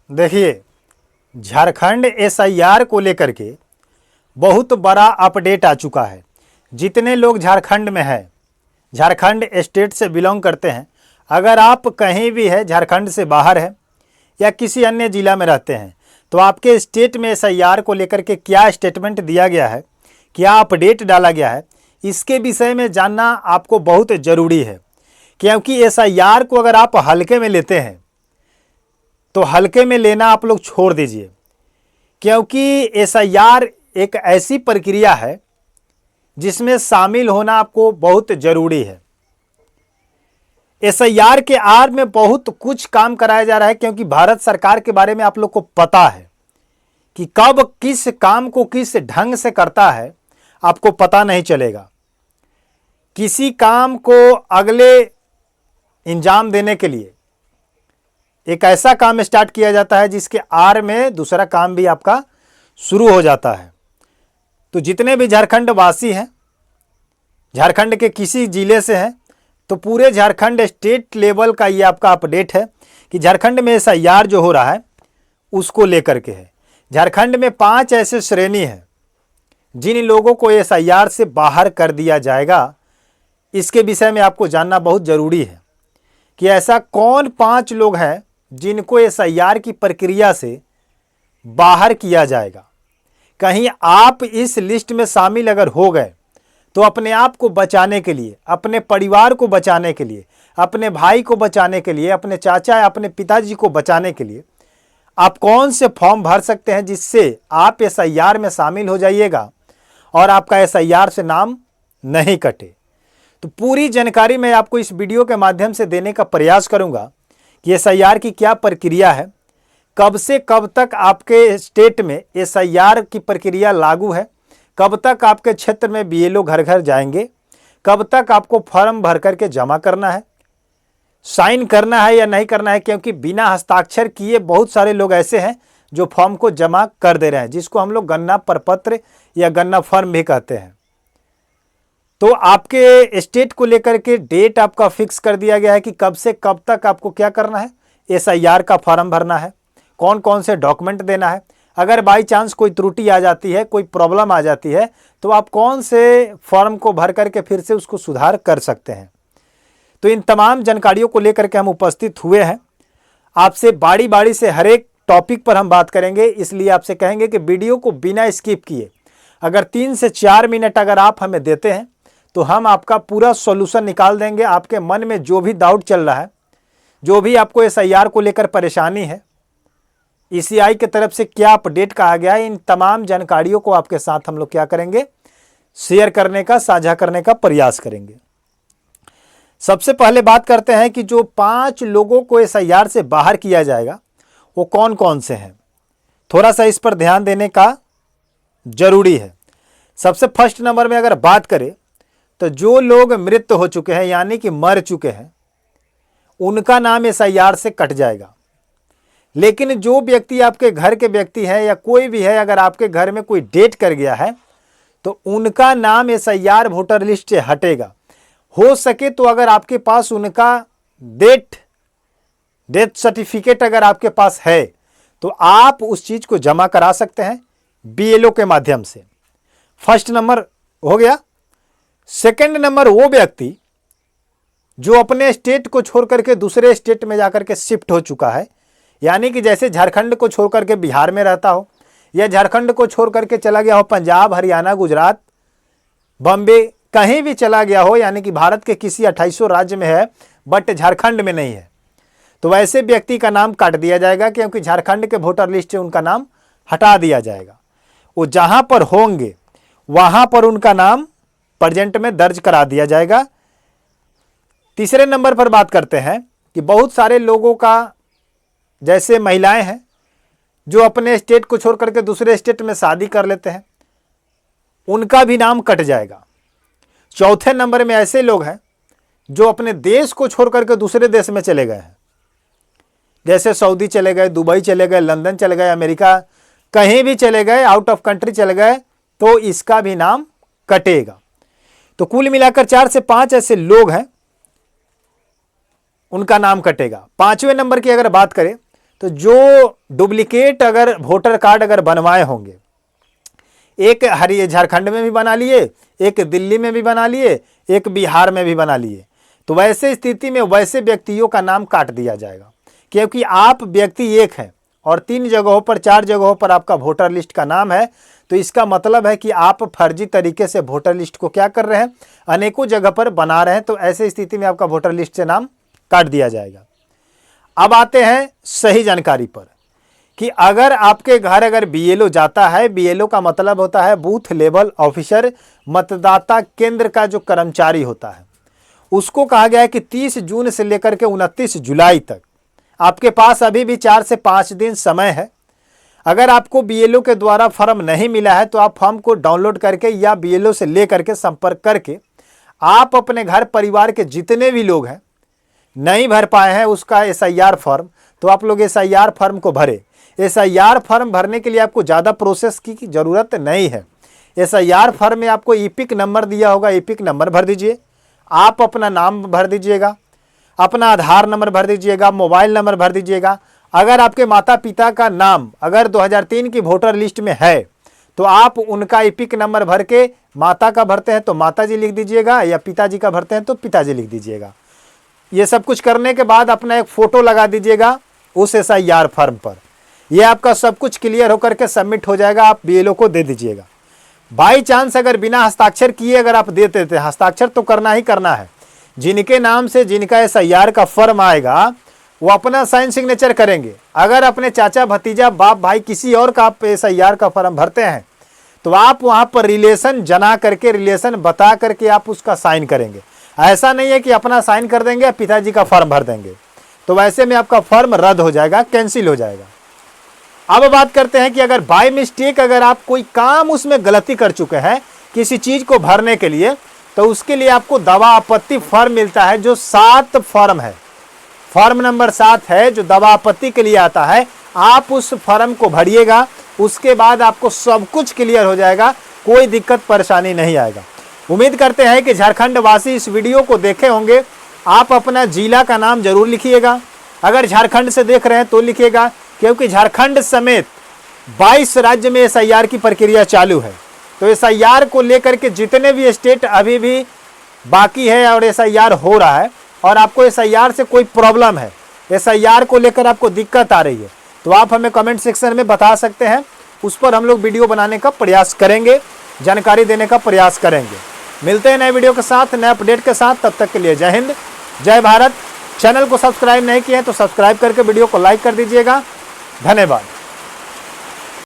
देखिए, झारखंड एसआईआर को लेकर के बहुत बड़ा अपडेट आ चुका है। जितने लोग झारखंड में हैं, झारखंड स्टेट से बिलोंग करते हैं, अगर आप कहीं भी है झारखंड से बाहर है या किसी अन्य ज़िला में रहते हैं, तो आपके स्टेट में एसआईआर को लेकर के क्या स्टेटमेंट दिया गया है, क्या अपडेट डाला गया है, इसके विषय में जानना आपको बहुत ज़रूरी है। क्योंकि एसआईआर को अगर आप हल्के में लेते हैं तो हल्के में लेना आप लोग छोड़ दीजिए, क्योंकि एसआईआर एक ऐसी प्रक्रिया है जिसमें शामिल होना आपको बहुत ज़रूरी है। एसआईआर के आड़ में बहुत कुछ काम कराया जा रहा है, क्योंकि भारत सरकार के बारे में आप लोग को पता है कि कब किस काम को किस ढंग से करता है, आपको पता नहीं चलेगा। किसी काम को अगले इंजाम देने के लिए एक ऐसा काम स्टार्ट किया जाता है जिसके आड़ में दूसरा काम भी आपका शुरू हो जाता है। तो जितने भी झारखंड वासी हैं, झारखंड के किसी ज़िले से हैं, तो पूरे झारखंड स्टेट लेवल का ये आपका अपडेट है कि झारखंड में एसआईआर जो हो रहा है उसको लेकर के है। झारखंड में 5 ऐसे श्रेणी हैं जिन लोगों को एसआईआर से बाहर कर दिया जाएगा। इसके विषय में आपको जानना बहुत ज़रूरी है कि ऐसा कौन 5 लोग हैं जिनको एसआईआर की प्रक्रिया से बाहर किया जाएगा। कहीं आप इस लिस्ट में शामिल अगर हो गए तो अपने आप को बचाने के लिए, अपने परिवार को बचाने के लिए, अपने भाई को बचाने के लिए, अपने चाचा या अपने पिताजी को बचाने के लिए आप कौन से फॉर्म भर सकते हैं जिससे आप एसआईआर में शामिल हो जाइएगा और आपका एसआईआर से नाम नहीं कटे। तो पूरी जानकारी मैं आपको इस वीडियो के माध्यम से देने का प्रयास करूंगा कि एसआईआर की क्या प्रक्रिया है, कब से कब तक आपके स्टेट में एसआईआर की प्रक्रिया लागू है, कब तक आपके क्षेत्र में बीएलओ घर घर जाएंगे, कब तक आपको फॉर्म भर करके जमा करना है, साइन करना है या नहीं करना है, क्योंकि बिना हस्ताक्षर किए बहुत सारे लोग ऐसे हैं जो फॉर्म को जमा कर दे रहे हैं, जिसको हम लोग गन्ना प्रपत्र या गन्ना फॉर्म भी कहते हैं। तो आपके स्टेट को लेकर के डेट आपका फिक्स कर दिया गया है कि कब से कब तक आपको क्या करना है, एसआईआर का फॉर्म भरना है, कौन कौन से डॉक्यूमेंट देना है। अगर बाई चांस कोई त्रुटि आ जाती है, कोई प्रॉब्लम आ जाती है, तो आप कौन से फॉर्म को भर करके फिर से उसको सुधार कर सकते हैं। तो इन तमाम जानकारियों को लेकर के हम उपस्थित हुए हैं। आपसे बारी बारी से हर एक टॉपिक पर हम बात करेंगे, इसलिए आपसे कहेंगे कि वीडियो को बिना स्किप किए अगर 3 से 4 मिनट अगर आप हमें देते हैं तो हम आपका पूरा सॉल्यूशन निकाल देंगे। आपके मन में जो भी डाउट चल रहा है, जो भी आपको एसआईआर को लेकर परेशानी है, ईसीआई की तरफ से क्या अपडेट कहा गया है, इन तमाम जानकारियों को आपके साथ हम लोग क्या करेंगे, शेयर करने का, साझा करने का प्रयास करेंगे। सबसे पहले बात करते हैं कि जो 5 लोगों को एसआईआर से बाहर किया जाएगा वो कौन कौन से हैं। थोड़ा सा इस पर ध्यान देने का जरूरी है। सबसे फर्स्ट नंबर में अगर बात करें तो जो लोग मृत हो चुके हैं, यानी कि मर चुके हैं, उनका नाम एसआईआर से कट जाएगा। लेकिन जो व्यक्ति आपके घर के व्यक्ति हैं या कोई भी है, अगर आपके घर में कोई डेथ कर गया है तो उनका नाम एसआईआर वोटर लिस्ट से हटेगा। हो सके तो अगर आपके पास उनका डेथ सर्टिफिकेट अगर आपके पास है तो आप उस चीज को जमा करा सकते हैं बीएलओ के माध्यम से। फर्स्ट नंबर हो गया। सेकंड नंबर वो व्यक्ति जो अपने स्टेट को छोड़ करके दूसरे स्टेट में जाकर के शिफ्ट हो चुका है, यानी कि जैसे झारखंड को छोड़ करके बिहार में रहता हो या झारखंड को छोड़ करके चला गया हो पंजाब, हरियाणा, गुजरात, बॉम्बे, कहीं भी चला गया हो, यानी कि भारत के किसी 28 राज्य में है बट झारखंड में नहीं है, तो वैसे व्यक्ति का नाम काट दिया जाएगा, क्योंकि झारखंड के वोटर लिस्ट से उनका नाम हटा दिया जाएगा। वो जहां पर होंगे वहां पर उनका नाम प्रेजेंट में दर्ज करा दिया जाएगा। तीसरे नंबर पर बात करते हैं कि बहुत सारे लोगों का, जैसे महिलाएं हैं जो अपने स्टेट को छोड़ करके दूसरे स्टेट में शादी कर लेते हैं, उनका भी नाम कट जाएगा। चौथे नंबर में ऐसे लोग हैं जो अपने देश को छोड़ करके दूसरे देश में चले गए हैं, जैसे सऊदी चले गए, दुबई चले गए, लंदन चले गए, अमेरिका, कहीं भी चले गए, आउट ऑफ कंट्री चले गए, तो इसका भी नाम कटेगा। तो कुल मिलाकर 4 से 5 ऐसे लोग हैं, उनका नाम कटेगा। 5वें नंबर की अगर बात करें तो जो डुप्लीकेट अगर वोटर कार्ड अगर बनवाए होंगे, एक झारखंड में भी बना लिए, एक दिल्ली में भी बना लिए, एक बिहार में भी बना लिए, तो वैसे स्थिति में वैसे व्यक्तियों का नाम काट दिया जाएगा, क्योंकि आप व्यक्ति एक हैं और 3 जगहों पर 4 जगहों पर आपका वोटर लिस्ट का नाम है। तो इसका मतलब है कि आप फर्जी तरीके से वोटर लिस्ट को क्या कर रहे हैं, अनेकों जगह पर बना रहे हैं। तो ऐसे स्थिति में आपका वोटर लिस्ट से नाम काट दिया जाएगा। अब आते हैं सही जानकारी पर कि अगर आपके घर अगर बीएलओ जाता है, बीएलओ का मतलब होता है बूथ लेवल ऑफिसर, मतदाता केंद्र का जो कर्मचारी होता है, उसको कहा गया है कि 30 जून से लेकर के 29 जुलाई तक आपके पास अभी भी 4 से 5 दिन समय है। अगर आपको बीएलओ के द्वारा फॉर्म नहीं मिला है तो आप फॉर्म को डाउनलोड करके या बीएलओ से ले करके संपर्क करके आप अपने घर परिवार के जितने भी लोग हैं नहीं भर पाए हैं उसका एसआईआर फॉर्म, तो आप लोग एसआईआर फॉर्म को भरें। एसआईआर फॉर्म भरने के लिए आपको ज़्यादा प्रोसेस की ज़रूरत नहीं है। एसआईआर फॉर्म में आपको ईपिक नंबर दिया होगा, ईपिक नंबर भर दीजिए, आप अपना नाम भर दीजिएगा, अपना आधार नंबर भर दीजिएगा, मोबाइल नंबर भर दीजिएगा। अगर आपके माता पिता का नाम अगर 2003 की वोटर लिस्ट में है तो आप उनका ईपिक नंबर भर के, माता का भरते हैं तो माताजी लिख दीजिएगा या पिताजी का भरते हैं तो पिताजी लिख दीजिएगा। ये सब कुछ करने के बाद अपना एक फ़ोटो लगा दीजिएगा उस एसआईआर फॉर्म पर। ये आपका सब कुछ क्लियर होकर के सबमिट हो जाएगा, आप बीएलओ को दे दीजिएगा। बाई चांस अगर बिना हस्ताक्षर किए अगर आप दे देते हैं, हस्ताक्षर तो करना ही करना है। जिनके नाम से जिनका एसआईआर का फॉर्म आएगा वो अपना साइन सिग्नेचर करेंगे। अगर अपने चाचा भतीजा बाप भाई किसी और का आप एसआईआर का फॉर्म भरते हैं तो आप वहाँ पर रिलेशन जना करके, रिलेशन बता करके आप उसका साइन करेंगे। ऐसा नहीं है कि अपना साइन कर देंगे पिताजी का फॉर्म भर देंगे, तो वैसे में आपका फॉर्म रद्द हो जाएगा, कैंसिल हो जाएगा। अब बात करते हैं कि अगर बाय मिस्टेक अगर आप कोई काम उसमें गलती कर चुके हैं किसी चीज को भरने के लिए, तो उसके लिए आपको दवा आपत्ति फॉर्म मिलता है जो 7 फॉर्म है, फॉर्म नंबर 7 है जो दवा आपत्ति के लिए आता है। आप उस फॉर्म को भरिएगा, उसके बाद आपको सब कुछ क्लियर हो जाएगा, कोई दिक्कत परेशानी नहीं आएगा। उम्मीद करते हैं कि झारखंड वासी इस वीडियो को देखे होंगे। आप अपना जिला का नाम जरूर लिखिएगा, अगर झारखंड से देख रहे हैं तो लिखिएगा, क्योंकि झारखंड समेत 22 राज्य में एसआईआर की प्रक्रिया चालू है। तो एसआईआर को लेकर के जितने भी स्टेट अभी भी बाकी है और एसआईआर हो रहा है और आपको एसआईआर से कोई प्रॉब्लम है, एसआईआर को लेकर आपको दिक्कत आ रही है, तो आप हमें कमेंट सेक्शन में बता सकते हैं। उस पर हम लोग वीडियो बनाने का प्रयास करेंगे, जानकारी देने का प्रयास करेंगे। मिलते हैं नए वीडियो के साथ, नए अपडेट के साथ। तब तक के लिए जय हिंद, जय भारत। चैनल को सब्सक्राइब नहीं किए हैं तो सब्सक्राइब करके वीडियो को लाइक कर दीजिएगा। धन्यवाद।